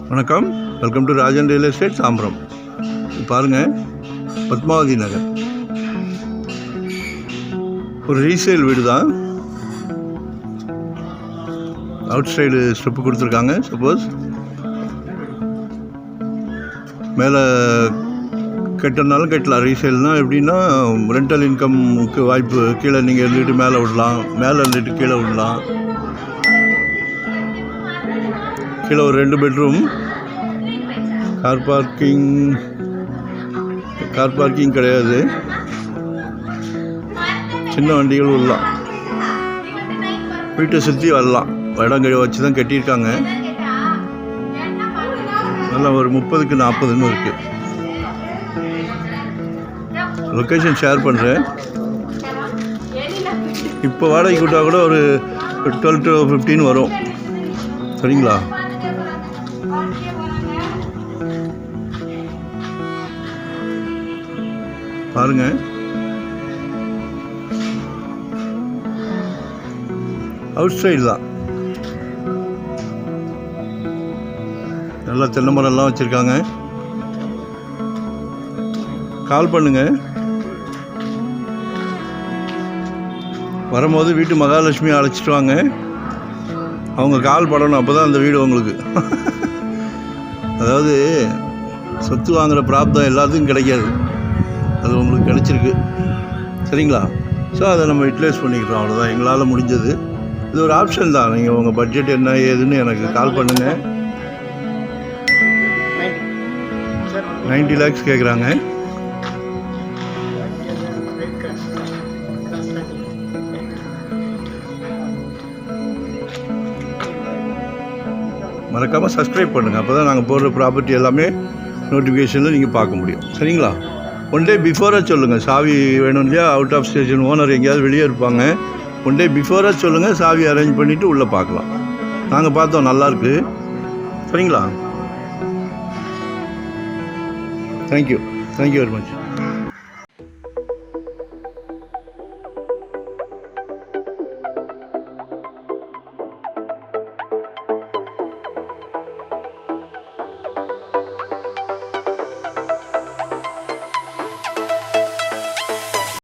வணக்கம், welcome to Rajan real estate Tambaram. பாருங்கள், பத்மாவதி நகர் ஒரு ரீசேல் வீடு தான். அவுட் சைடு ஸ்டெப்பு கொடுத்துருக்காங்க. சப்போஸ் மேலே கட்டினாலும் கட்டலாம். ரீசேல்னால் எப்படின்னா, ரெண்டல் இன்கம்க்கு வாய்ப்பு. கீழே நீங்கள் இருந்துட்டு மேலே விடலாம், மேலே இருந்துட்டு கீழே விடலாம். கீழே ஒரு 2 பெட்ரூம், கார் பார்க்கிங் கிடையாது. சின்ன வண்டிகள் விடலாம், வீட்டை சுற்றி வரலாம். இடம் வச்சு தான் கட்டியிருக்காங்க. நல்லா ஒரு 30க்கு 40ன்னு இருக்குது. லொக்கேஷன் ஷேர் பண்ணுறேன். இப்போ வாடகை கூட்டா கூட ஒரு 12 to 15 வரும். சரிங்களா? பாருங்கள், அவுட் சைடு தான். நல்லா தென்னை மரம்லாம் வச்சுருக்காங்க. கால் பண்ணுங்கள். வரும்போது வீட்டு மகாலட்சுமி அழைச்சிட்டு வாங்க. அவங்க கால் படணும், அப்போ தான் அந்த வீடு உங்களுக்கு. அதாவது சொத்து வாங்குகிற பிராப்தம் எல்லாத்துக்கும் கிடைக்காது, அது உங்களுக்கு கிடச்சிருக்கு. சரிங்களா? ஸோ அதை நம்ம யூட்டிலைஸ் பண்ணிக்கிறோம், அவ்வளோதான் எங்களால் முடிஞ்சது. இது ஒரு ஆப்ஷன் தான். நீங்கள் உங்கள் பட்ஜெட் என்ன ஏதுன்னு எனக்கு கால் பண்ணுங்கள். 90 lakhs கேட்குறாங்க. மறக்காமல் சப்ஸ்கிரைப் பண்ணுங்கள். அப்போ தான் நாங்கள் போடுற ப்ராப்பர்ட்டி எல்லாமே நோட்டிஃபிகேஷனில் நீங்கள் பார்க்க முடியும். சரிங்களா? ஒன் டே பிஃபோராக சொல்லுங்கள். சாவி வேணும் இல்லையா? அவுட் ஆஃப் ஸ்டேஷன் ஓனர் எங்கேயாவது வெளியே இருப்பாங்க. ஒன் டே பிஃபோராக சொல்லுங்கள், சாவி அரேஞ்ச் பண்ணிவிட்டு உள்ளே பார்க்கலாம். நாங்கள் பார்த்தோம், நல்லாயிருக்கு. சரிங்களா? Thank you very much.